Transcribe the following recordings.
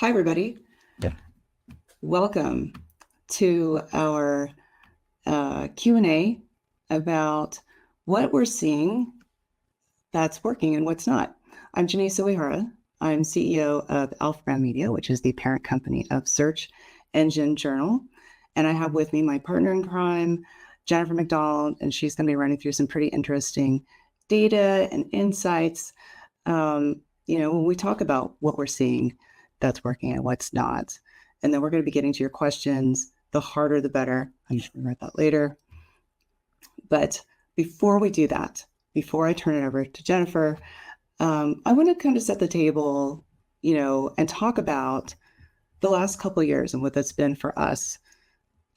Hi, everybody. Yeah. Welcome to our Q&A about what we're seeing that's working and what's not. I'm Jenise Uehara. I'm CEO of Alpha Brand Media, which is the parent company of Search Engine Journal. And I have with me my partner in crime, Jennifer McDonald, and she's going to be running through some pretty interesting data and insights. When we talk about what we're seeing that's working and what's not. And then we're going to be getting to your questions. The harder, the better. I'm just going to write that later. But before we do that, before I turn it over to Jennifer, I want to kind of set the table, and talk about the last couple of years and what that's been for us,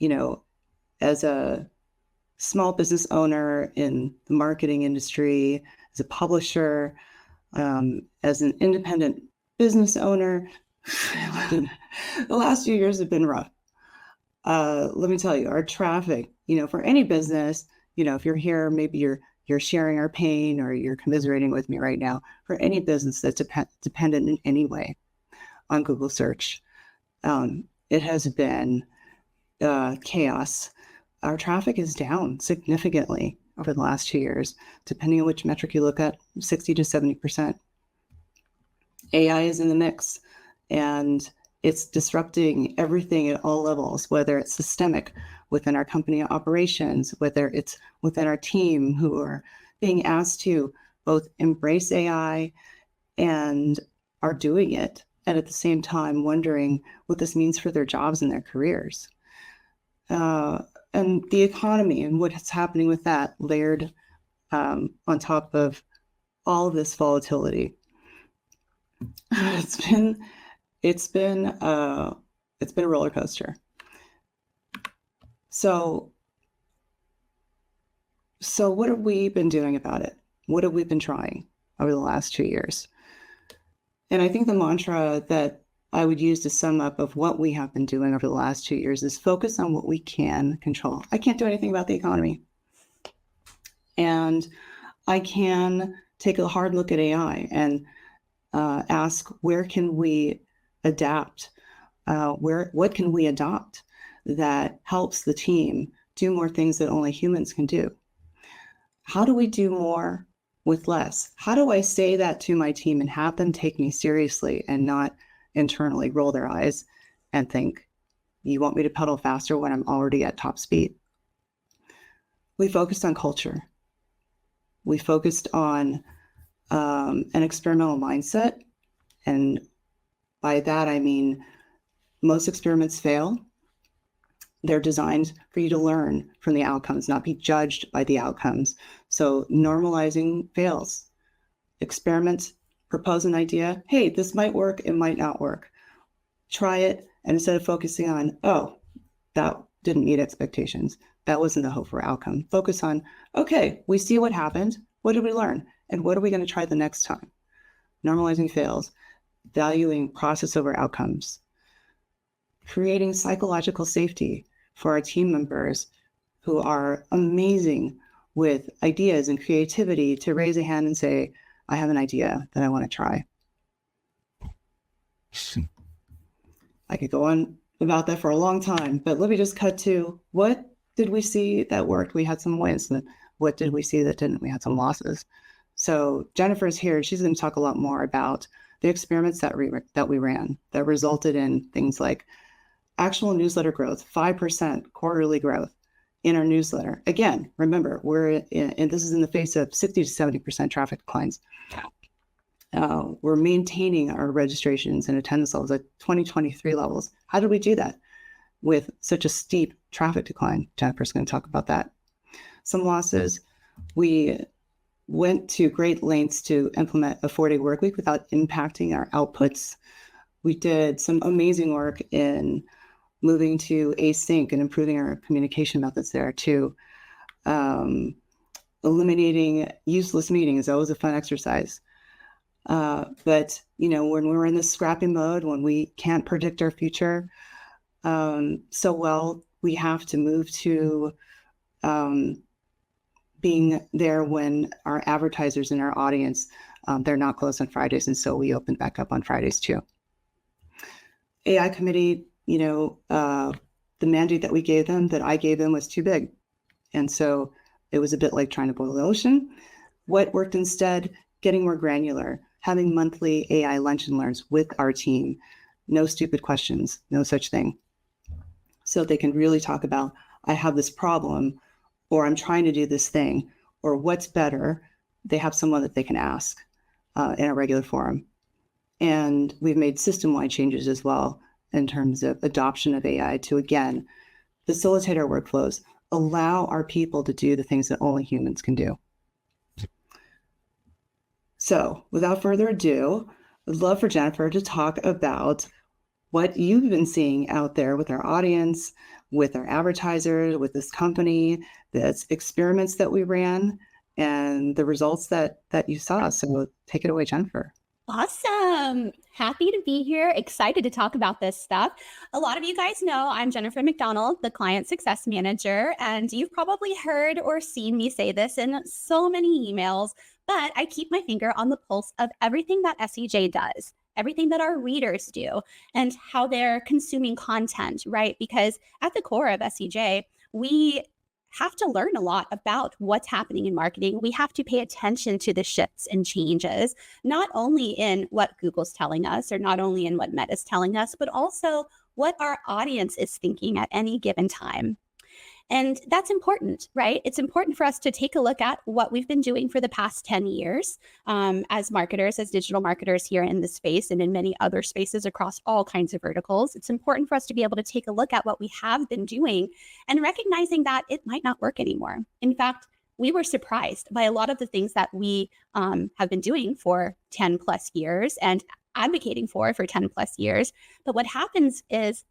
as a small business owner in the marketing industry, as a publisher, as an independent business owner. The last few years have been rough. Let me tell you, our traffic, for any business, if you're here, maybe you're sharing our pain or you're commiserating with me right now. For any business that's dependent in any way on Google search, it has been chaos. Our traffic is down significantly over the last 2 years, depending on which metric you look at, 60 to 70%. AI is in the mix, and it's disrupting everything at all levels, whether it's systemic within our company operations, whether it's within our team who are being asked to both embrace AI and are doing it, and at the same time wondering what this means for their jobs and their careers. And the economy and what's happening with that layered on top of all of this volatility. It's been a roller coaster. So what have we been doing about it? What have we been trying over the last 2 years? And I think the mantra that I would use to sum up of what we have been doing over the last 2 years is focus on what we can control. I can't do anything about the economy. And I can take a hard look at AI and ask, where can we adapt? What can we adopt that helps the team do more things that only humans can do? How do we do more with less? How do I say that to my team and have them take me seriously and not internally roll their eyes and think, you want me to pedal faster when I'm already at top speed? We focused on culture. We focused on an experimental mindset. And by that, I mean, most experiments fail. They're designed for you to learn from the outcomes, not be judged by the outcomes. So normalizing fails. Experiments, propose an idea. Hey, this might work, it might not work. Try it, and instead of focusing on, oh, that didn't meet expectations, that wasn't the hope for outcome, focus on, okay, we see what happened, what did we learn, and what are we going to try the next time? Normalizing fails, valuing process over outcomes, creating psychological safety for our team members who are amazing with ideas and creativity to raise a hand and say, I have an idea that I want to try. I could go on about that for a long time, but let me just cut to, what did we see that worked? We had some wins. What did we see that didn't? We had some losses. So Jennifer's here. She's going to talk a lot more about the experiments that we ran that resulted in things like actual newsletter growth, 5% quarterly growth in our newsletter. Again, remember, and this is in the face of 60 to 70% traffic declines. We're maintaining our registrations and attendance levels at 2023 levels. How did we do that with such a steep traffic decline? Jennifer's going to talk about that. Some losses. We went to great lengths to implement a 4-day work week without impacting our outputs. We did some amazing work in moving to async and improving our communication methods there too. Eliminating useless meetings, that was a fun exercise. But when we're in this scrappy mode, when we can't predict our future so well, we have to move to being there when our advertisers and our audience, they're not closed on Fridays. And so we open back up on Fridays too. AI committee, the mandate that I gave them was too big. And so it was a bit like trying to boil the ocean. What worked instead? Getting more granular, having monthly AI lunch and learns with our team. No stupid questions, no such thing. So they can really talk about, I have this problem, or I'm trying to do this thing, or what's better. They have someone that they can ask in a regular forum. And we've made system-wide changes as well in terms of adoption of AI to, again, facilitate our workflows, allow our people to do the things that only humans can do. So without further ado, I'd love for Jennifer to talk about what you've been seeing out there with our audience, with our advertisers, with this company, the experiments that we ran, and the results that you saw. So take it away, Jennifer. Awesome. Happy to be here. Excited to talk about this stuff. A lot of you guys know I'm Jennifer McDonald, the Client Success Manager, and you've probably heard or seen me say this in so many emails, but I keep my finger on the pulse of everything that SEJ does, everything that our readers do, and how they're consuming content, right? Because at the core of SEJ, we have to learn a lot about what's happening in marketing. We have to pay attention to the shifts and changes, not only in what Google's telling us or not only in what Meta's telling us, but also what our audience is thinking at any given time. And that's important, right? It's important for us to take a look at what we've been doing for the past 10 years as marketers, as digital marketers here in this space and in many other spaces across all kinds of verticals. It's important for us to be able to take a look at what we have been doing and recognizing that it might not work anymore. In fact, we were surprised by a lot of the things that we have been doing for 10 plus years and advocating for 10 plus years. But what happens is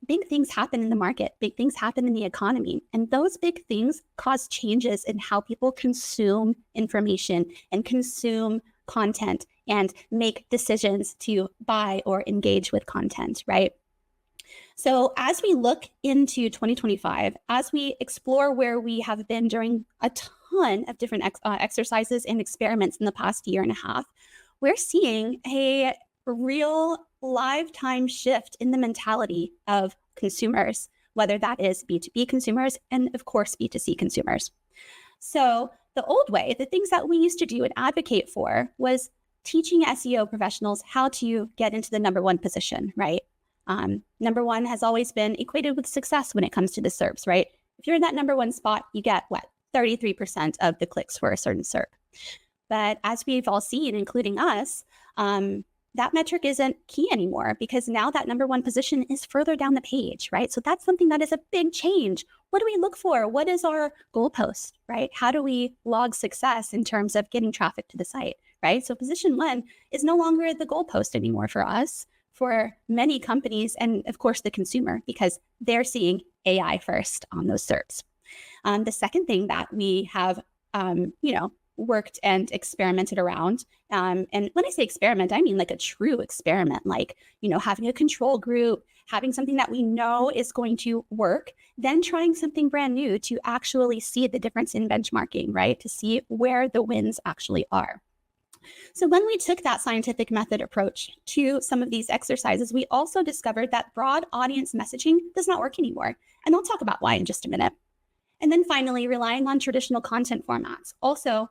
big things happen in the market, big things happen in the economy, and those big things cause changes in how people consume information and consume content and make decisions to buy or engage with content, right? So as we look into 2025, as we explore where we have been during a ton of different exercises and experiments in the past year and a half, we're seeing a real lifetime shift in the mentality of consumers, whether that is B2B consumers and of course B2C consumers. So the old way, the things that we used to do and advocate for was teaching SEO professionals how to get into the number one position, right? Number one has always been equated with success when it comes to the SERPs, right? If you're in that number one spot, you get 33% of the clicks for a certain SERP. But as we've all seen, including us, that metric isn't key anymore because now that number one position is further down the page, right? So that's something that is a big change. What do we look for? What is our goalpost, right? How do we log success in terms of getting traffic to the site, right? So position one is no longer the goalpost anymore for us, for many companies, and of course the consumer, because they're seeing AI first on those SERPs. The second thing that we have, worked and experimented around. And when I say experiment, I mean like a true experiment, like, having a control group, having something that we know is going to work, then trying something brand new to actually see the difference in benchmarking, right? To see where the wins actually are. So when we took that scientific method approach to some of these exercises, we also discovered that broad audience messaging does not work anymore. And I'll talk about why in just a minute. And then finally, relying on traditional content formats, also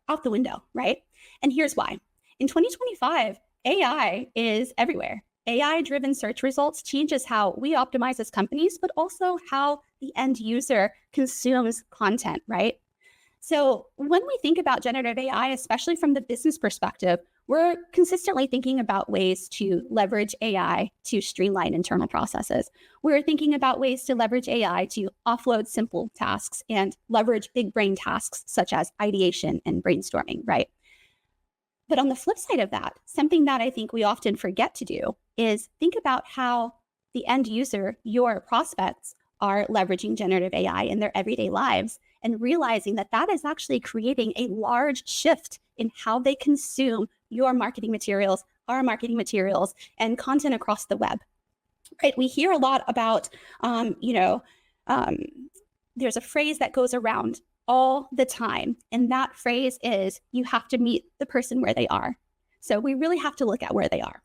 out the window, right? And here's why. In 2025, AI is everywhere. AI-driven search results changes how we optimize as companies, but also how the end user consumes content, right? So when we think about generative AI, especially from the business perspective, we're consistently thinking about ways to leverage AI to streamline internal processes. We're thinking about ways to leverage AI to offload simple tasks and leverage big brain tasks such as ideation and brainstorming, right? But on the flip side of that, something that I think we often forget to do is think about how the end user, your prospects, are leveraging generative AI in their everyday lives and realizing that that is actually creating a large shift in how they consume your marketing materials, our marketing materials, and content across the web. Right? We hear a lot about, there's a phrase that goes around all the time, and that phrase is, you have to meet the person where they are. So we really have to look at where they are.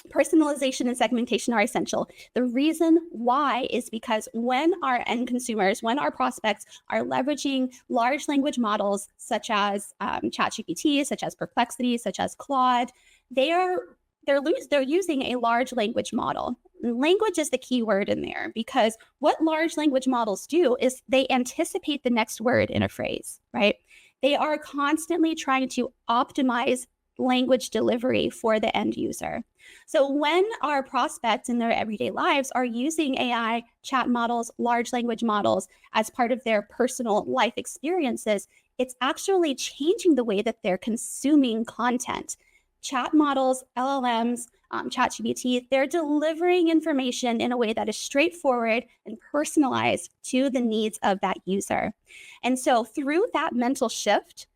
Personalization and segmentation are essential. The reason why is because when our end consumers, when our prospects are leveraging large language models such as ChatGPT, such as Perplexity, such as Claude, they're using a large language model. Language is the key word in there, because what large language models do is they anticipate the next word in a phrase, right? They are constantly trying to optimize language delivery for the end user. So when our prospects in their everyday lives are using AI chat models, large language models as part of their personal life experiences, it's actually changing the way that they're consuming content. Chat models, LLMs, ChatGPT, they're delivering information in a way that is straightforward and personalized to the needs of that user. And so through that mental shift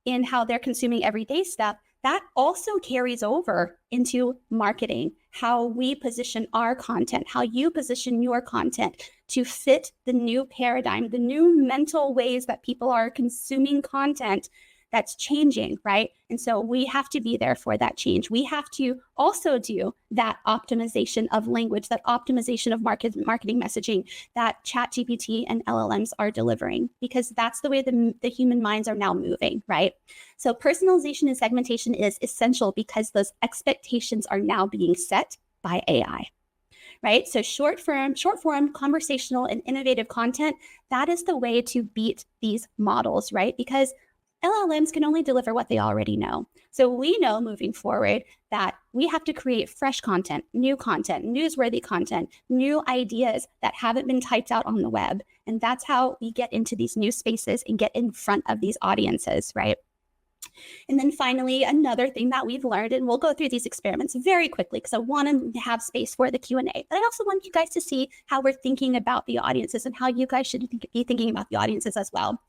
in how they're consuming everyday stuff, that also carries over into marketing, how we position our content, how you position your content to fit the new paradigm, the new mental ways that people are consuming content that's changing, right? And so we have to be there for that change. We have to also do that optimization of language, that optimization of marketing messaging that ChatGPT and LLMs are delivering, because that's the way the human minds are now moving, right? So personalization and segmentation is essential because those expectations are now being set by AI. Right? So short form, conversational and innovative content, that is the way to beat these models, right? Because LLMs can only deliver what they already know. So we know moving forward that we have to create fresh content, newsworthy content, new ideas that haven't been typed out on the web. And that's how we get into these new spaces and get in front of these audiences, right? And then finally, another thing that we've learned, and we'll go through these experiments very quickly because I want to have space for the Q&A, but I also want you guys to see how we're thinking about the audiences and how you guys should be thinking about the audiences as well.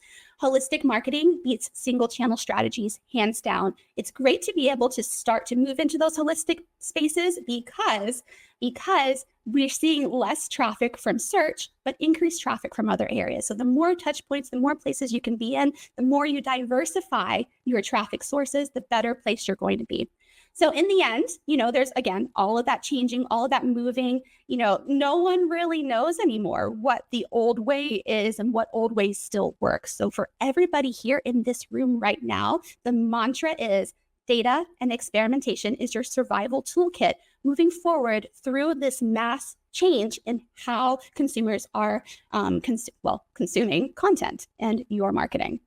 Holistic marketing beats single channel strategies, hands down. It's great to be able to start to move into those holistic spaces because we're seeing less traffic from search, but increased traffic from other areas. So the more touch points, the more places you can be in, the more you diversify your traffic sources, the better place you're going to be. So in the end, there's, again, all of that changing, all of that moving, no one really knows anymore what the old way is and what old ways still work. So for everybody here in this room right now, the mantra is data and experimentation is your survival toolkit moving forward through this mass change in how consumers are consuming content and your marketing.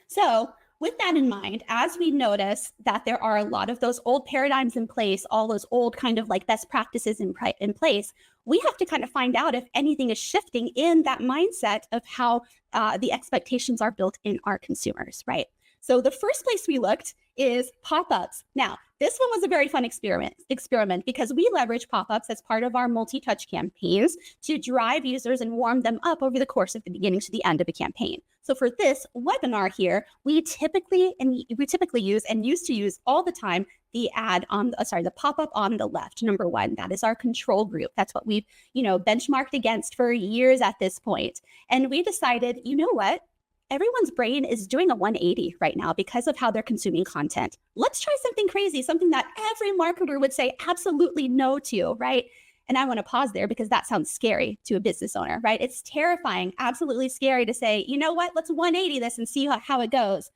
So with that in mind, as we notice that there are a lot of those old paradigms in place, all those old kind of like best practices in place, we have to kind of find out if anything is shifting in that mindset of how the expectations are built in our consumers, right? So the first place we looked is pop-ups. Now, this one was a very fun experiment because we leverage pop-ups as part of our multi-touch campaigns to drive users and warm them up over the course of the beginning to the end of a campaign. So for this webinar here, we typically use and used to use all the time the pop-up on the left. Number one, that is our control group. That's what we've, benchmarked against for years at this point. And we decided, you know what? Everyone's brain is doing a 180 right now because of how they're consuming content. Let's try something crazy, something that every marketer would say absolutely no to, right? And I want to pause there because that sounds scary to a business owner, right? It's terrifying, absolutely scary to say, you know what, let's 180 this and see how it goes.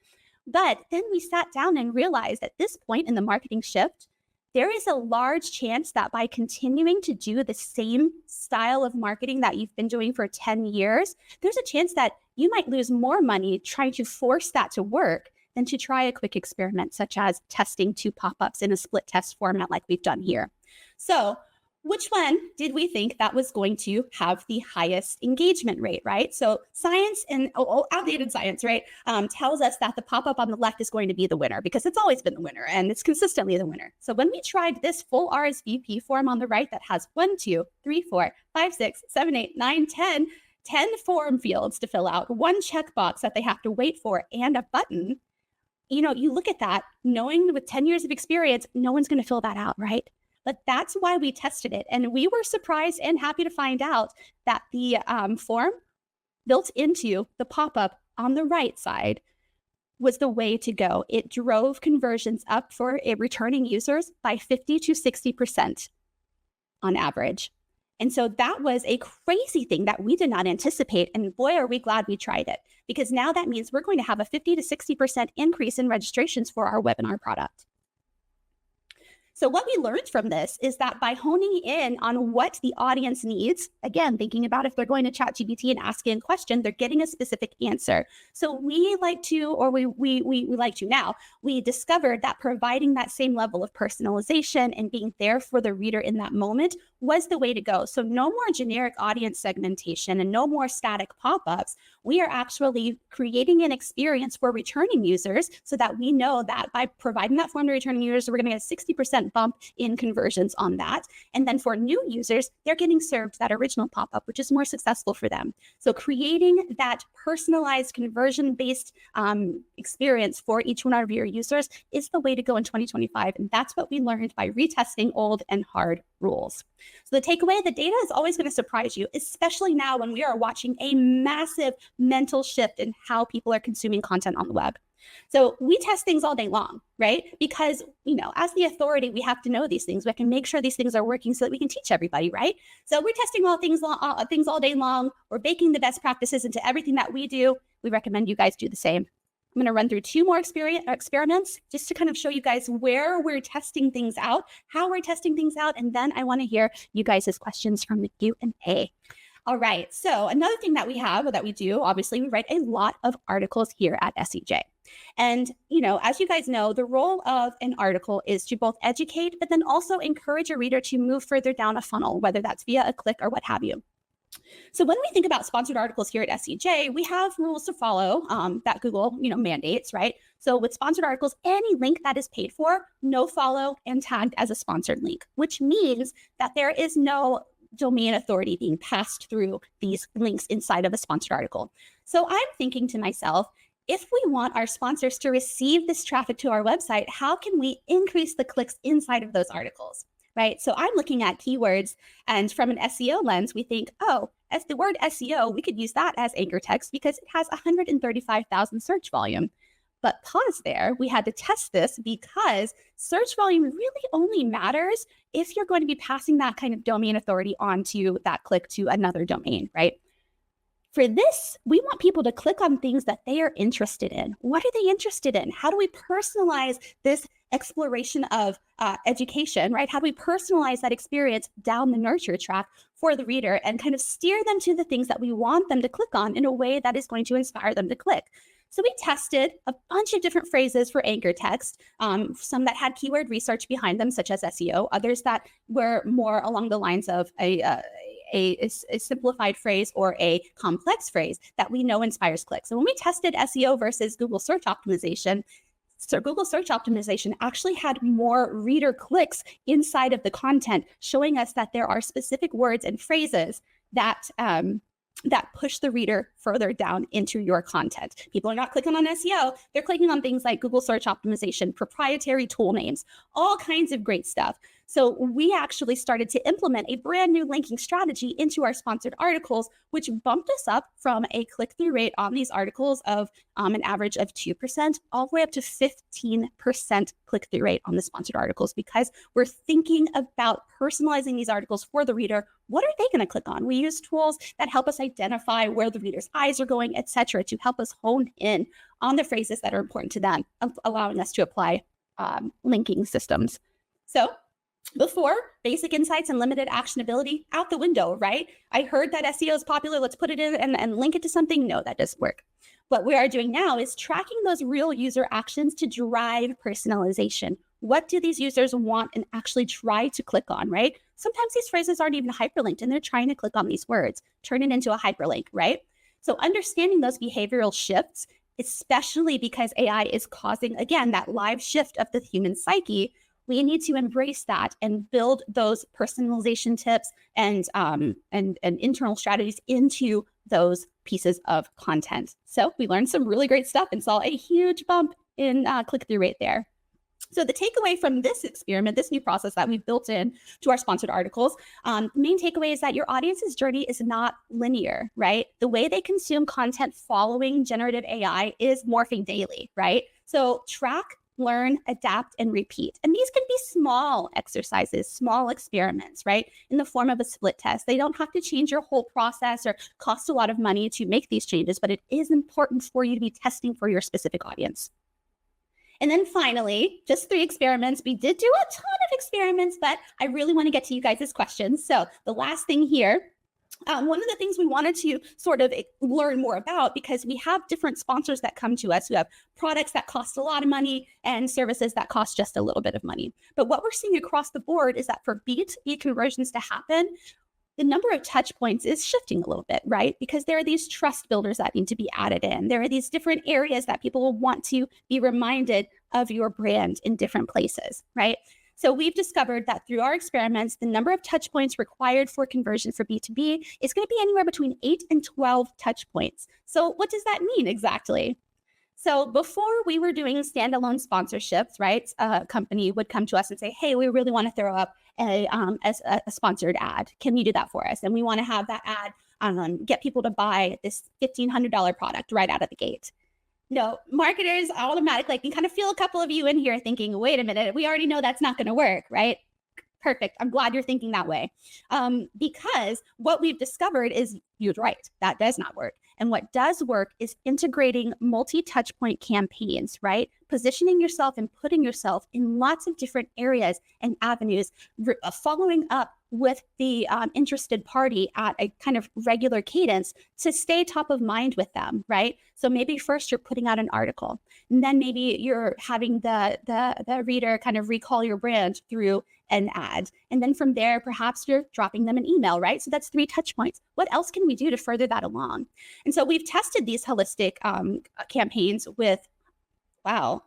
But then we sat down and realized at this point in the marketing shift, there is a large chance that by continuing to do the same style of marketing that you've been doing for 10 years, there's a chance that you might lose more money trying to force that to work than to try a quick experiment, such as testing 2 pop-ups in a split test format like we've done here. So which one did we think that was going to have the highest engagement rate, right? So science and outdated science, right, tells us that the pop-up on the left is going to be the winner because it's always been the winner and it's consistently the winner. So when we tried this full RSVP form on the right that has 1, 2, 3, 4, 5, 6, 7, 8, 9, 10 form fields to fill out, 1 checkbox that they have to wait for, and a button, you look at that knowing with 10 years of experience, no one's going to fill that out, right? But that's why we tested it. And we were surprised and happy to find out that the form built into the pop-up on the right side was the way to go. It drove conversions up for returning users by 50 to 60% on average. And so that was a crazy thing that we did not anticipate. And boy, are we glad we tried it, because now that means we're going to have a 50 to 60% increase in registrations for our webinar product. So what we learned from this is that by honing in on what the audience needs, again, thinking about if they're going to ChatGPT and asking a question, they're getting a specific answer. So we like to, or we like to now, we discovered that providing that same level of personalization and being there for the reader in that moment was the way to go. So no more generic audience segmentation and no more static pop-ups. We are actually creating an experience for returning users so that we know that by providing that form to returning users, we're going to get a 60% bump in conversions on that. And then for new users, they're getting served that original pop-up, which is more successful for them. So creating that personalized conversion-based experience for each one of your users is the way to go in 2025. And that's what we learned by retesting old and hard rules. So the takeaway, the data is always going to surprise you, especially now when we are watching a massive mental shift in how people are consuming content on the web. So we test things all day long, right? Because, as the authority, we have to know these things. We can make sure these things are working so that we can teach everybody, right? So we're testing things all day long. We're baking the best practices into everything that we do. We recommend you guys do the same. I'm going to run through 2 more experiments just to kind of show you guys where we're testing things out, how we're testing things out, and then I want to hear you guys' questions from the Q&A. All right, so another thing that we do, obviously, we write a lot of articles here at SEJ. And, as you guys know, the role of an article is to both educate, but then also encourage a reader to move further down a funnel, whether that's via a click or what have you. So when we think about sponsored articles here at SEJ, we have rules to follow that Google, mandates, right? So with sponsored articles, any link that is paid for, no follow and tagged as a sponsored link, which means that there is no domain authority being passed through these links inside of a sponsored article. So I'm thinking to myself, if we want our sponsors to receive this traffic to our website, how can we increase the clicks inside of those articles? Right? So I'm looking at keywords, and from an SEO lens, we think, as the word SEO, we could use that as anchor text because it has 135,000 search volume. But pause there, we had to test this because search volume really only matters if you're going to be passing that kind of domain authority onto that click to another domain, right? For this, we want people to click on things that they are interested in. What are they interested in? How do we personalize this exploration of education, right? How do we personalize that experience down the nurture track for the reader and kind of steer them to the things that we want them to click on in a way that is going to inspire them to click? So we tested a bunch of different phrases for anchor text, some that had keyword research behind them, such as SEO, others that were more along the lines of a simplified phrase or a complex phrase that we know inspires clicks. So when we tested SEO versus Google search optimization, so Google search optimization actually had more reader clicks inside of the content, showing us that there are specific words and phrases that push the reader further down into your content. People are not clicking on SEO. They're clicking on things like Google search optimization, proprietary tool names, all kinds of great stuff. So we actually started to implement a brand new linking strategy into our sponsored articles, which bumped us up from a click-through rate on these articles of an average of 2% all the way up to 15% click-through rate on the sponsored articles, because we're thinking about personalizing these articles for the reader. What are they going to click on? We use tools that help us identify where the reader's eyes are going, etc., to help us hone in on the phrases that are important to them, allowing us to apply linking systems. So before, basic insights and limited actionability out the window, right? I heard that SEO is popular. Let's put it in and link it to something. No, that doesn't work. What we are doing now is tracking those real user actions to drive personalization. What do these users want and actually try to click on, right? Sometimes these phrases aren't even hyperlinked and they're trying to click on these words, turn it into a hyperlink, right? So understanding those behavioral shifts, especially because AI is causing, again, that live shift of the human psyche, we need to embrace that and build those personalization tips and internal strategies into those pieces of content. So we learned some really great stuff and saw a huge bump in click-through rate there. So the takeaway from this experiment, this new process that we've built in to our sponsored articles, main takeaway is that your audience's journey is not linear, right? The way they consume content following generative AI is morphing daily, right? So track, learn, adapt, and repeat. And these can be small exercises, small experiments, right? In the form of a split test. They don't have to change your whole process or cost a lot of money to make these changes, but it is important for you to be testing for your specific audience. And then finally, just 3 experiments. We did do a ton of experiments, but I really want to get to you guys' questions. So the last thing here, one of the things we wanted to sort of learn more about, because we have different sponsors that come to us who have products that cost a lot of money and services that cost just a little bit of money. But what we're seeing across the board is that for B2B conversions to happen, the number of touch points is shifting a little bit, right? Because there are these trust builders that need to be added in. There are these different areas that people will want to be reminded of your brand in different places, right? So we've discovered that through our experiments, the number of touch points required for conversion for B2B is going to be anywhere between 8 and 12 touch points. So what does that mean exactly? So before we were doing standalone sponsorships, right? A company would come to us and say, hey, we really want to throw up a sponsored ad. Can you do that for us? And we want to have that ad get people to buy this $1,500 product right out of the gate. No, marketers automatically, I can kind of feel a couple of you in here thinking, wait a minute, we already know that's not going to work, right? Perfect. I'm glad you're thinking that way. Because what we've discovered is you're right, that does not work. And what does work is integrating multi-touch point campaigns, right? Positioning yourself and putting yourself in lots of different areas and avenues, following up with the interested party at a kind of regular cadence to stay top of mind with them, right? So maybe first you're putting out an article, and then maybe you're having the reader kind of recall your brand through an ad. And then from there, perhaps you're dropping them an email, right? So that's 3 touch points. What else can we do to further that along? And so we've tested these holistic campaigns with, wow,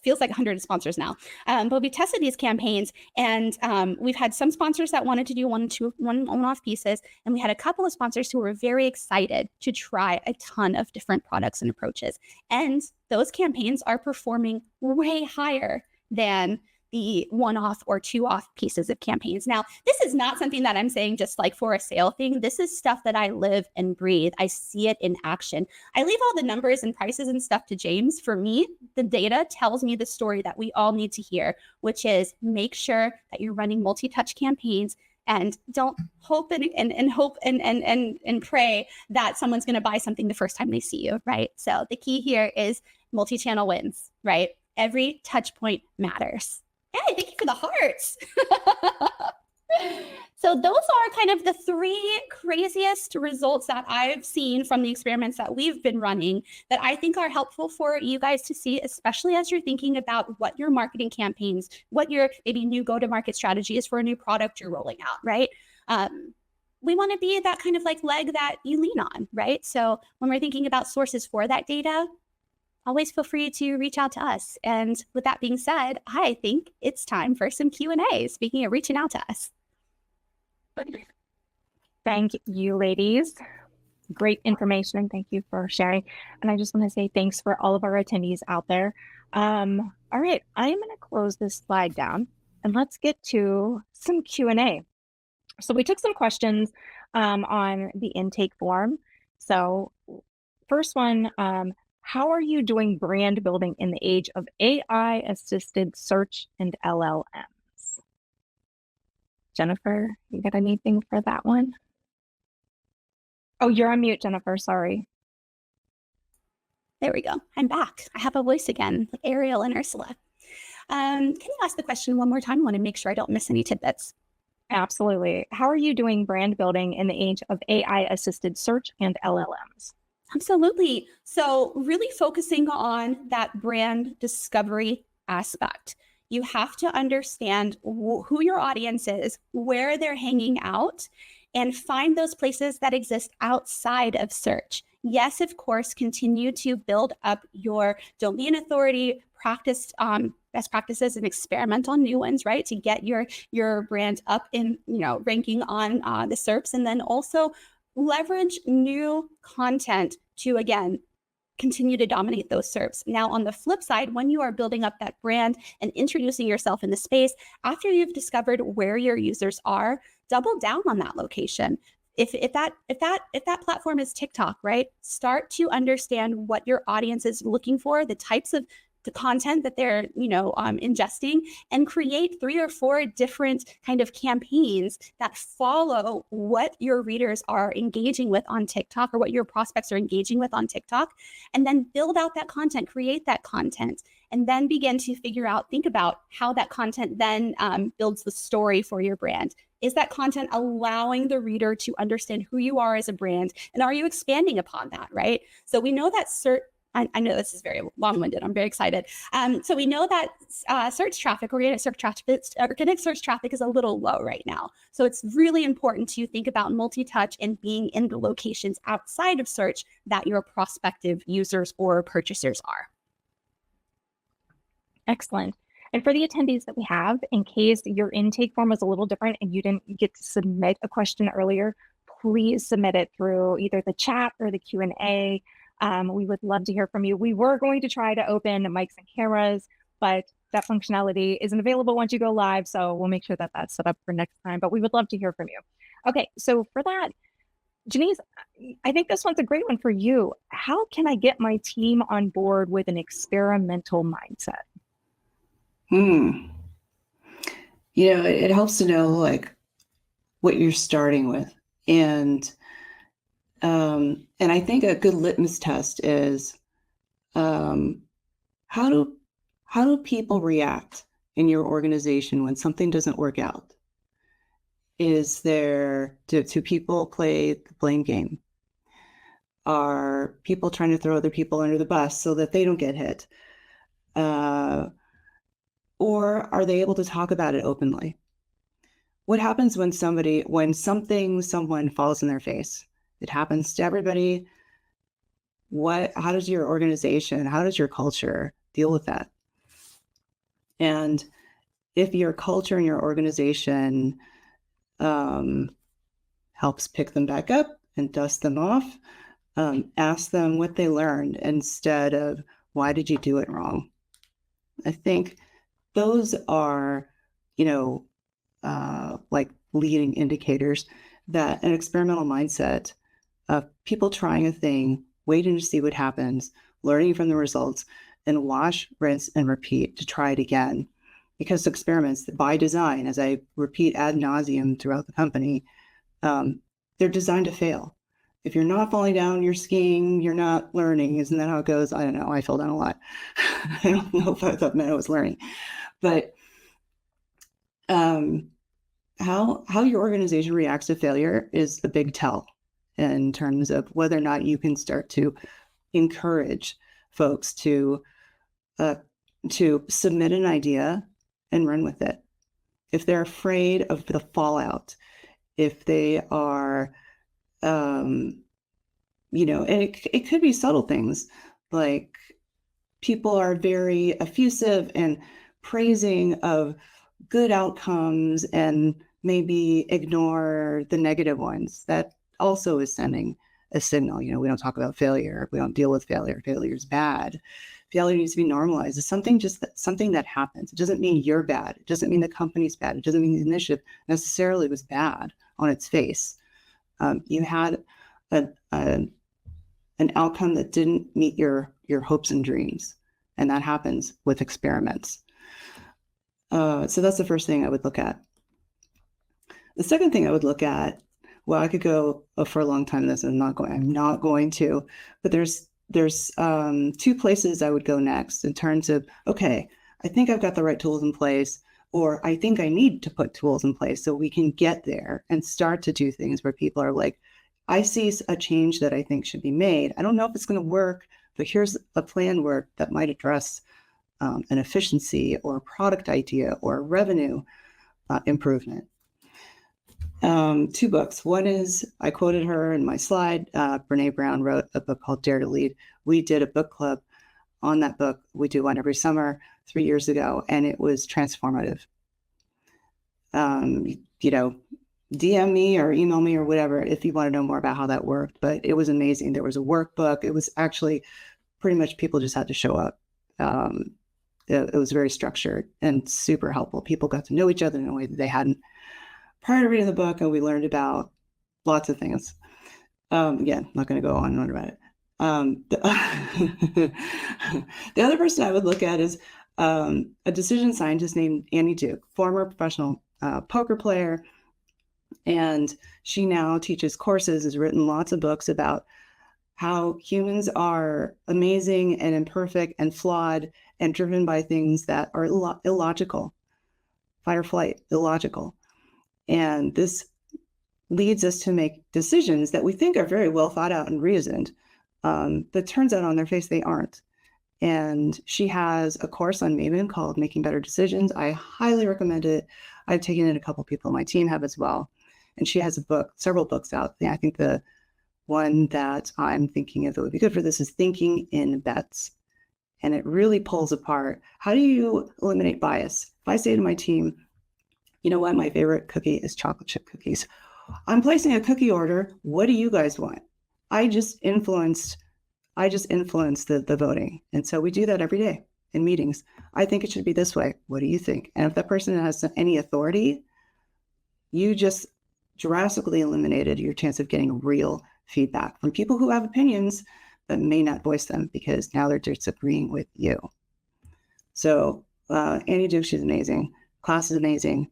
feels like 100 sponsors now. But we tested these campaigns, and we've had some sponsors that wanted to do one-off pieces, and we had a couple of sponsors who were very excited to try a ton of different products and approaches. And those campaigns are performing way higher than the one-off or two-off pieces of campaigns. Now, this is not something that I'm saying just like for a sale thing. This is stuff that I live and breathe. I see it in action. I leave all the numbers and prices and stuff to James. For me, the data tells me the story that we all need to hear, which is make sure that you're running multi-touch campaigns and don't hope and hope and pray that someone's going to buy something the first time they see you, right? So the key here is multi-channel wins, right? Every touch point matters. Hey, thank you for the hearts. So those are kind of the 3 craziest results that I've seen from the experiments that we've been running that I think are helpful for you guys to see, especially as you're thinking about what your marketing campaigns, what your maybe new go-to-market strategy is for a new product you're rolling out, right? We want to be that kind of like leg that you lean on, right? So when we're thinking about sources for that data, always feel free to reach out to us. And with that being said, I think it's time for some Q&A, speaking of reaching out to us. Thank you, ladies. Great information, and thank you for sharing. And I just want to say thanks for all of our attendees out there. All right, I am going to close this slide down, and let's get to some Q&A. So we took some questions on the intake form. So first one, how are you doing brand building in the age of AI-assisted search and LLMs? Jennifer, you got anything for that one? Oh, you're on mute, Jennifer, sorry. There we go. I'm back. I have a voice again, like Ariel and Ursula. Can you ask the question one more time? I want to make sure I don't miss any tidbits. Absolutely. How are you doing brand building in the age of AI-assisted search and LLMs? Absolutely. So really focusing on that brand discovery aspect. You have to understand who your audience is, where they're hanging out, and find those places that exist outside of search. Yes, of course, continue to build up your domain authority, practice best practices and experiment on new ones, right? To get your brand up in, ranking on the SERPs, and then also leverage new content to, again, continue to dominate those SERPs. Now, on the flip side, when you are building up that brand and introducing yourself in the space, after you've discovered where your users are, double down on that location. If that platform is TikTok, right? Start to understand what your audience is looking for, the types of the content that they're, ingesting, and create 3 or 4 different kind of campaigns that follow what your readers are engaging with on TikTok, or what your prospects are engaging with on TikTok, and then build out that content, create that content, and then begin to think about how that content then builds the story for your brand. Is that content allowing the reader to understand who you are as a brand? And are you expanding upon that, right? So we know that I know this is very long-winded. I'm very excited. So we know that search traffic, organic search traffic is a little low right now. So it's really important to think about multi-touch and being in the locations outside of search that your prospective users or purchasers are. Excellent. And for the attendees that we have, in case your intake form was a little different and you didn't get to submit a question earlier, please submit it through either the chat or the Q&A. We would love to hear from you. We were going to try to open mics and cameras, but that functionality isn't available once you go live. So we'll make sure that that's set up for next time, but we would love to hear from you. Okay, so for that, Jenise, I think this one's a great one for you. How can I get my team on board with an experimental mindset? It helps to know like what you're starting with. And I think a good litmus test is how do people react in your organization when something doesn't work out? Do people play the blame game? Are people trying to throw other people under the bus so that they don't get hit? Or are they able to talk about it openly? What happens when someone falls in their face? It happens to everybody. How does your organization, how does your culture deal with that? And if your culture and your organization helps pick them back up and dust them off, ask them what they learned instead of, why did you do it wrong? I think those are, like leading indicators that an experimental mindset of people trying a thing, waiting to see what happens, learning from the results, and wash, rinse, and repeat to try it again. Because experiments, by design, as I repeat ad nauseum throughout the company, they're designed to fail. If you're not falling down, you're skiing, you're not learning. Isn't that how it goes? I don't know. I fell down a lot. I don't know if I thought meant I was learning. But how your organization reacts to failure is a big tell in terms of whether or not you can start to encourage folks to submit an idea and run with it. If they're afraid of the fallout, if they are, and it could be subtle things, like people are very effusive and praising of good outcomes and maybe ignore the negative ones. That also is sending a signal. We don't talk about failure. We don't deal with failure. Failure is bad. Failure needs to be normalized. It's something that happens. It doesn't mean you're bad. It doesn't mean the company's bad. It doesn't mean the initiative necessarily was bad on its face. You had an outcome that didn't meet your hopes and dreams, and that happens with experiments. So that's the first thing I would look at. The second thing I would look at, well, I could go for a long time on this, and I'm not going to, but there's 2 places I would go next in terms of, okay, I think I've got the right tools in place, or I think I need to put tools in place so we can get there and start to do things where people are like, I see a change that I think should be made. I don't know if it's going to work, but here's a plan work that might address an efficiency or a product idea or a revenue improvement. 2 books. One is, I quoted her in my slide, Brene Brown wrote a book called Dare to Lead. We did a book club on that book. We do one every summer 3 years ago, and it was transformative. DM me or email me or whatever if you want to know more about how that worked, but it was amazing. There was a workbook. It was actually pretty much people just had to show up. It was very structured and super helpful. People got to know each other in a way that they hadn't prior to reading the book, and we learned about lots of things. Again, not going to go on and on about it. The other person I would look at is a decision scientist named Annie Duke, former professional poker player. And she now teaches courses, has written lots of books about how humans are amazing and imperfect and flawed and driven by things that are illogical, fight or flight, illogical. And this leads us to make decisions that we think are very well thought out and reasoned, but turns out on their face they aren't. And she has a course on Maven called Making Better Decisions. I highly recommend it. I've taken it, a couple of people on my team have as well. And she has several books out. Yeah, I think the one that I'm thinking of that would be good for this is Thinking in Bets. And it really pulls apart, how do you eliminate bias? If I say to my team, you know what, my favorite cookie is chocolate chip cookies. I'm placing a cookie order. What do you guys want? I just influenced the voting. And so we do that every day in meetings. I think it should be this way. What do you think? And if that person has any authority, you just drastically eliminated your chance of getting real feedback from people who have opinions but may not voice them because now they're disagreeing with you. So Annie Duke, she's amazing. Class is amazing.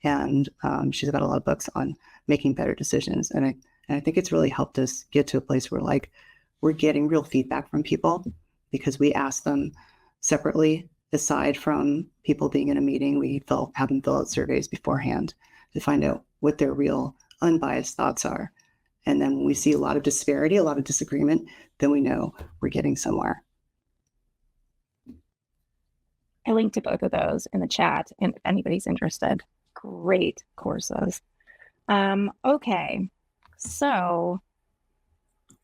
And she's got a lot of books on making better decisions. And I think it's really helped us get to a place where we're getting real feedback from people because we ask them separately, aside from people being in a meeting. We have them fill out surveys beforehand to find out what their real unbiased thoughts are. And then when we see a lot of disparity, a lot of disagreement, then we know we're getting somewhere. I linked to both of those in the chat, and if anybody's interested, great courses. Okay, so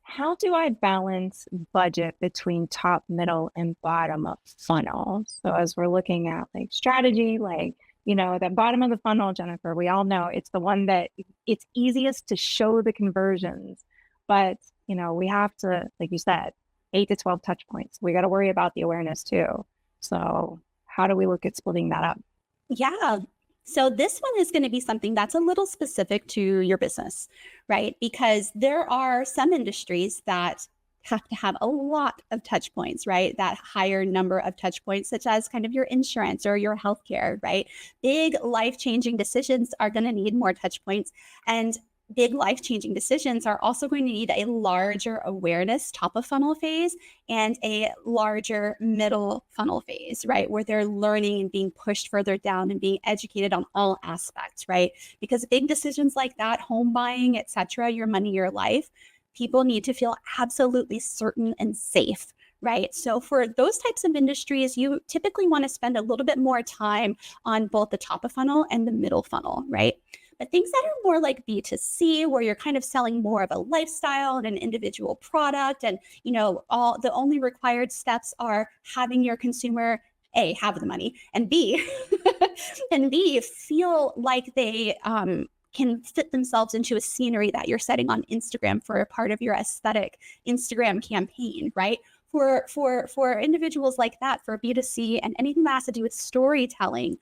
how do I balance budget between top, middle, and bottom of funnel? So as we're looking at like strategy, like, you know, the bottom of the funnel, Jennifer, we all know it's the one that it's easiest to show the conversions, but, you know, we have to, like you said, 8 to 12 touch points. We got to worry about the awareness too. So how do we look at splitting that up? Yeah. So this one is going to be something that's a little specific to your business, right? Because there are some industries that have to have a lot of touch points, right? That higher number of touch points, such as kind of your insurance or your healthcare, right? Big life-changing decisions are going to need more touch points. And big life-changing decisions are also going to need a larger awareness top of funnel phase and a larger middle funnel phase, right? Where they're learning and being pushed further down and being educated on all aspects, right? Because big decisions like that, home buying, etc., your money, your life, people need to feel absolutely certain and safe, right? So for those types of industries, you typically want to spend a little bit more time on both the top of funnel and the middle funnel, right? But things that are more like B2C, where you're kind of selling more of a lifestyle and an individual product, and, you know, all the only required steps are having your consumer A, have the money, and B, feel like they can fit themselves into a scenery that you're setting on Instagram for a part of your aesthetic Instagram campaign, right? For individuals like that, for B2C and anything that has to do with storytelling,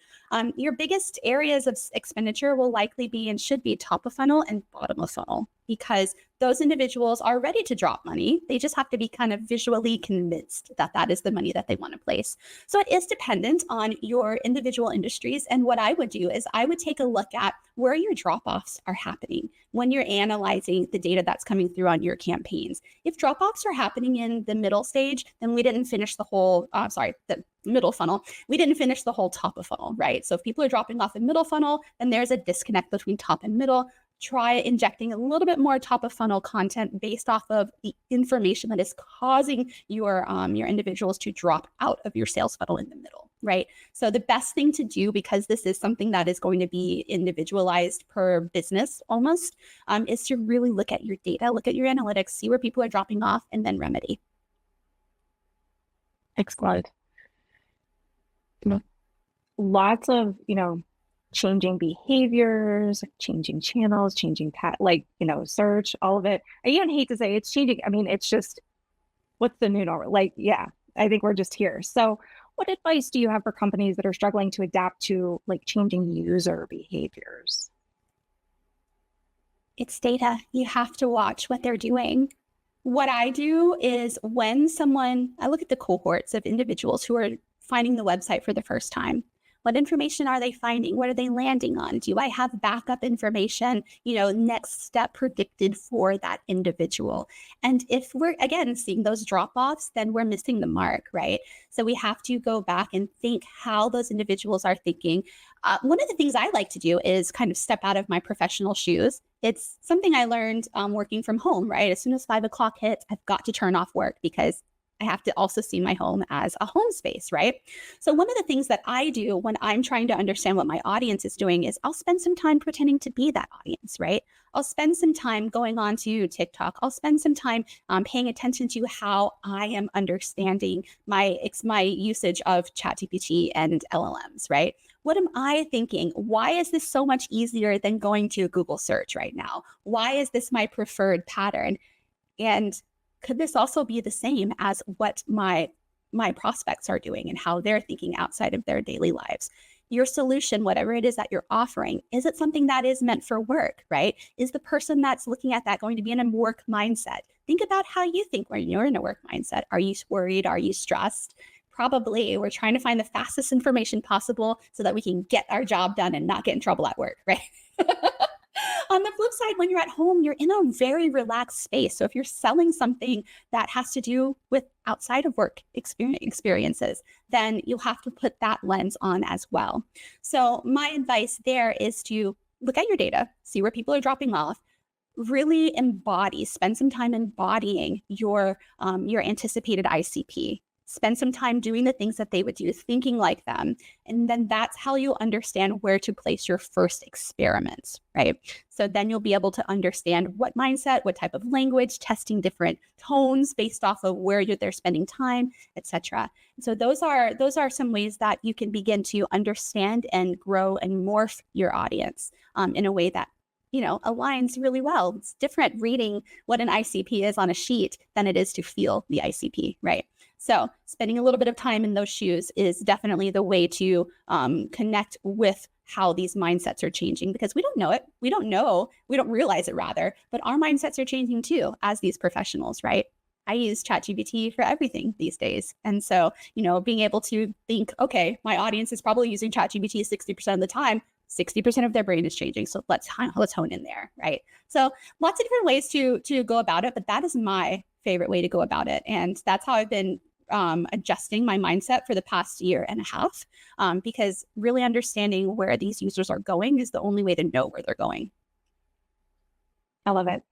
your biggest areas of expenditure will likely be and should be top of funnel and bottom of funnel, because those individuals are ready to drop money. They just have to be kind of visually convinced that that is the money that they want to place. So it is dependent on your individual industries. And what I would do is I would take a look at where your drop-offs are happening when you're analyzing the data that's coming through on your campaigns. If drop-offs are happening in the middle stage, then we didn't finish the whole, the middle funnel. We didn't finish the whole top of funnel, right? So if people are dropping off in middle funnel, then there's a disconnect between top and middle. Try injecting a little bit more top of funnel content based off of the information that is causing your individuals to drop out of your sales funnel in the middle, right? So the best thing to do, because this is something that is going to be individualized per business almost, is to really look at your data, look at your analytics, see where people are dropping off, and then remedy. Excellent. Lots of, changing behaviors, changing channels, changing search, all of it. I even hate to say it's changing. I mean, it's just what's the new normal? Like, yeah, I think we're just here. So what advice do you have for companies that are struggling to adapt to like changing user behaviors? It's data. You have to watch what they're doing. What I do is I look at the cohorts of individuals who are finding the website for the first time. What information are they finding? What are they landing on? Do I have backup information, next step predicted for that individual? And if we're, again, seeing those drop-offs, then we're missing the mark, right? So we have to go back and think how those individuals are thinking. One of the things I like to do is kind of step out of my professional shoes. It's something I learned working from home, right? As soon as 5 o'clock hits, I've got to turn off work because I have to also see my home as a home space, right? So one of the things that I do when I'm trying to understand what my audience is doing is I'll spend some time pretending to be that audience, right? I'll spend some time going on to TikTok. I'll spend some time paying attention to how I am understanding my usage of ChatGPT and LLMs, right? What am I thinking? Why is this so much easier than going to Google search right now? Why is this my preferred pattern? And could this also be the same as what my prospects are doing and how they're thinking outside of their daily lives? Your solution, whatever it is that you're offering, is it something that is meant for work, right? Is the person that's looking at that going to be in a work mindset? Think about how you think when you're in a work mindset. Are you worried? Are you stressed? Probably. We're trying to find the fastest information possible so that we can get our job done and not get in trouble at work, right? On the flip side, when you're at home, you're in a very relaxed space. So if you're selling something that has to do with outside of work experiences, then you'll have to put that lens on as well. So my advice there is to look at your data, see where people are dropping off, really spend some time embodying your anticipated ICP. Spend some time doing the things that they would do, thinking like them. And then that's how you understand where to place your first experiments, right? So then you'll be able to understand what mindset, what type of language, testing different tones based off of where they're spending time, etc. So those are some ways that you can begin to understand and grow and morph your audience in a way that aligns really well. It's different reading what an ICP is on a sheet than it is to feel the ICP, right? So spending a little bit of time in those shoes is definitely the way to connect with how these mindsets are changing, because we don't know it. We don't realize it rather, but our mindsets are changing too as these professionals, right? I use ChatGPT for everything these days. And so, being able to think, okay, my audience is probably using ChatGPT 60% of the time, 60% of their brain is changing. So let's hone in there, right? So lots of different ways to go about it, but that is my favorite way to go about it. And that's how I've been adjusting my mindset for the past year and a half, because really understanding where these users are going is the only way to know where they're going. I love it.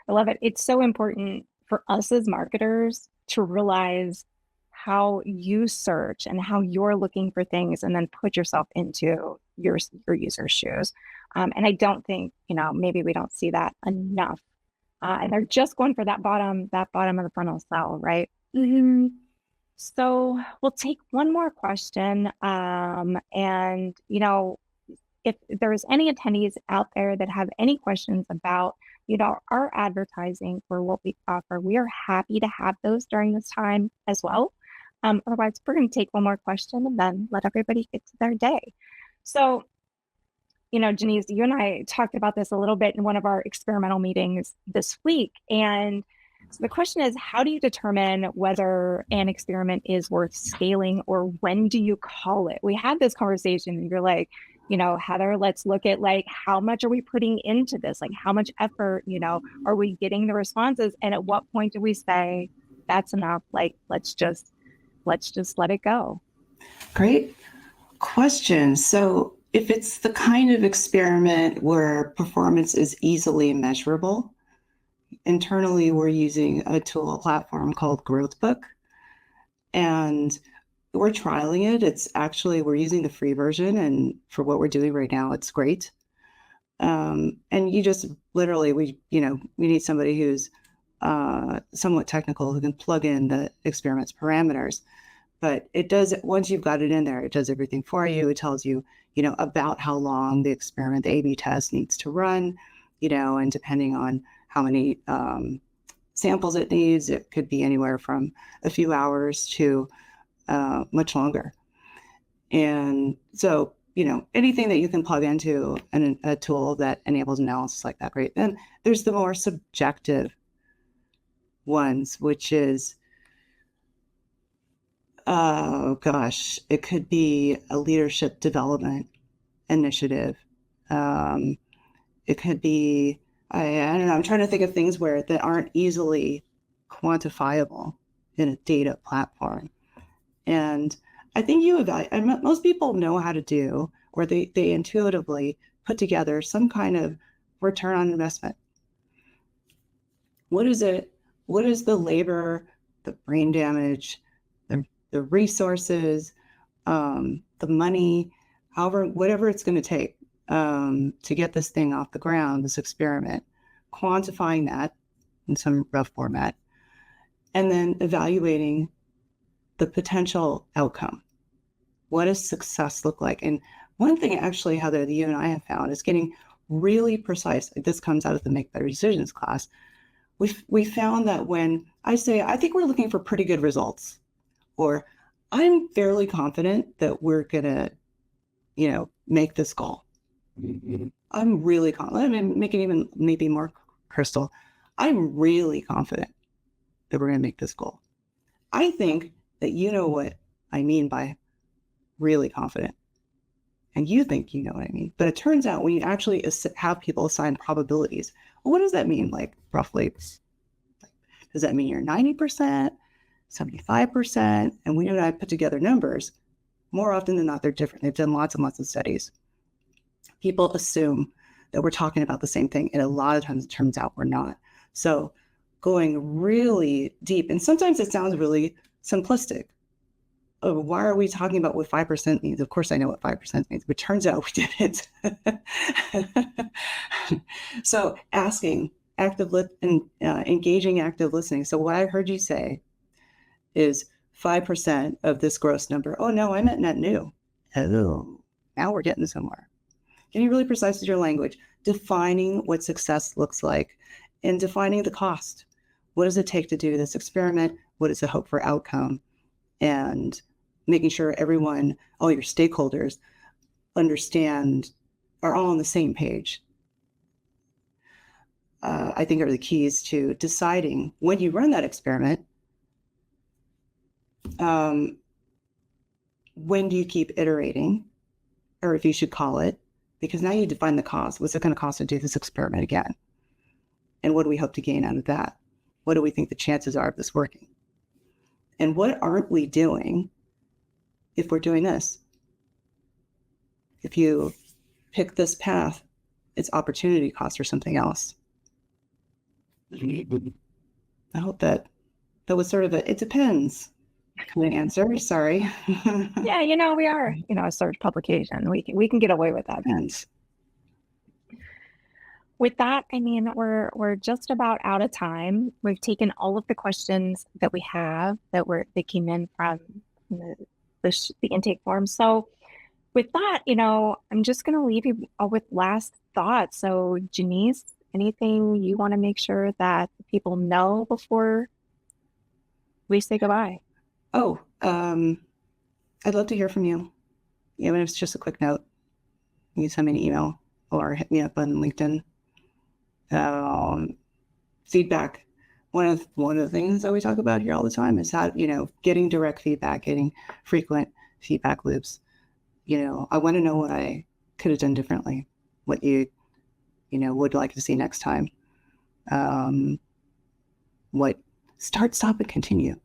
I love it. It's so important for us as marketers to realize how you search and how you're looking for things, and then put yourself into your user's shoes. And I don't think, maybe we don't see that enough. And they're just going for that bottom of the funnel sell, right? Mm-hmm. So we'll take one more question. And, if there's any attendees out there that have any questions about, our advertising for what we offer, we are happy to have those during this time as well. Otherwise, we're going to take one more question and then let everybody get to their day. So, Jenise, you and I talked about this a little bit in one of our experimental meetings this week. And so the question is, how do you determine whether an experiment is worth scaling, or when do you call it? We had this conversation and you're like, Heather, let's look at how much are we putting into this? How much effort, are we getting the responses? And at what point do we say that's enough? Let's just let it go. Great question. So if it's the kind of experiment where performance is easily measurable, internally we're using a platform called Growthbook, and we're trialing it. We're using the free version, and for what we're doing right now, it's great. And you just literally, we need somebody who's somewhat technical who can plug in the experiment's parameters. But it does, once you've got it in there, it does everything for you. It tells you, about how long the A/B test needs to run, and depending on how many samples it needs. It could be anywhere from a few hours to much longer. And so, anything that you can plug into a tool that enables analysis like that, great. Then there's the more subjective ones, which is, it could be a leadership development initiative. It could be, I don't know, I'm trying to think of things that aren't easily quantifiable in a data platform. And I think most people know how to do, or they intuitively put together some kind of return on investment. What is it? What is the labor, the brain damage, the resources, the money, whatever it's going to take to get this thing off the ground, this experiment, quantifying that in some rough format, and then evaluating the potential outcome. What does success look like? And one thing actually, Heather, that you and I have found is getting really precise. This comes out of the Make Better Decisions class. We found that when I say, I think we're looking for pretty good results, or I'm fairly confident that we're gonna, make this goal. I'm really confident. I mean, make it even maybe more crystal. I'm really confident that we're gonna make this goal. I think that you know what I mean by really confident, and you think you know what I mean. But it turns out when you actually have people assign probabilities, well, what does that mean? Like roughly, does that mean you're 90%, 75%? And when you and I put together numbers, more often than not, they're different. They've done lots and lots of studies. People assume that we're talking about the same thing, and a lot of times it turns out we're not. So going really deep, and sometimes it sounds really simplistic. Oh, why are we talking about what 5% means? Of course I know what 5% means, but it turns out we didn't. So asking, engaging active listening. So what I heard you say is 5% of this gross number. Oh no, I meant net new. Oh, now we're getting somewhere. Getting really precise with your language, defining what success looks like, and defining the cost. What does it take to do this experiment? What is the hope for outcome? And making sure everyone, all your stakeholders, are all on the same page. I think are the keys to deciding when you run that experiment. When do you keep iterating, or if you should call it, because now you define the cost. What's it going to cost to do this experiment again? And what do we hope to gain out of that? What do we think the chances are of this working? And what aren't we doing if we're doing this? If you pick this path, it's opportunity cost or something else. I hope that was sort of it depends kind of answer. Sorry. Yeah, we are, a search publication. We can get away with that. Depends. With that, I mean, we're just about out of time. We've taken all of the questions that we have that came in from the intake form. So with that, I'm just going to leave you with last thoughts. So Jenise, anything you want to make sure that people know before we say goodbye? Oh, I'd love to hear from you. Even if it's just a quick note, you can send me an email or hit me up on LinkedIn. Feedback. One of the things that we talk about here all the time is how, getting direct feedback, getting frequent feedback loops. I want to know what I could have done differently, what you would like to see next time. What start, stop, and continue.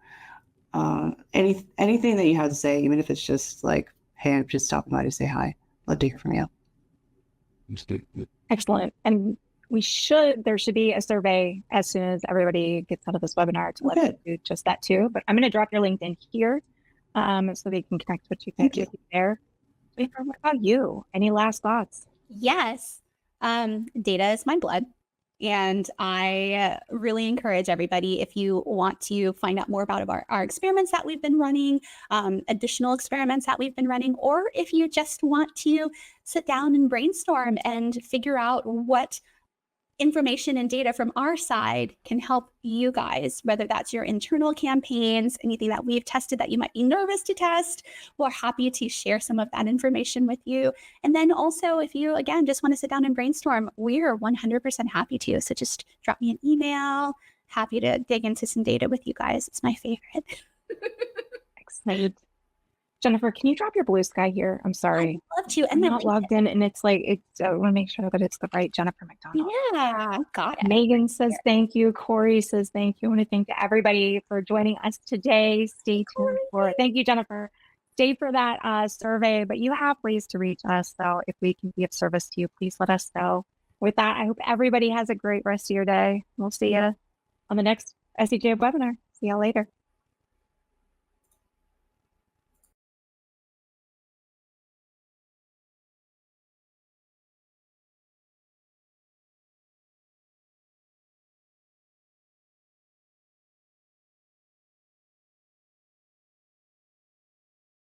Anything that you have to say, even if it's just like, hey, I'm just stopping by to say hi. Love to hear from you. Excellent. And there should be a survey as soon as everybody gets out of this webinar to let you do just that too. But I'm going to drop your LinkedIn here so they can connect with you there. What about you? Any last thoughts? Yes. Data is my blood. And I really encourage everybody, if you want to find out more about our experiments that we've been running, additional experiments that we've been running, or if you just want to sit down and brainstorm and figure out what information and data from our side can help you guys, whether that's your internal campaigns, anything that we've tested that you might be nervous to test. We're happy to share some of that information with you. And then also, if you, again, just want to sit down and brainstorm, we're 100% happy to. So just drop me an email. Happy to dig into some data with you guys. It's my favorite. Excited. Jennifer, can you drop your blue sky here? I'm sorry. I'd love to. I'm not logged in, and it's like, I want to make sure that it's the right Jennifer McDonald. Yeah, got it. Megan says thank you. Corey says thank you. I want to thank everybody for joining us today. Stay tuned for it. Thank you, Jennifer. Stay for that survey, but you have ways to reach us. So if we can be of service to you, please let us know. With that, I hope everybody has a great rest of your day. We'll see you on the next SEJ webinar. See y'all later.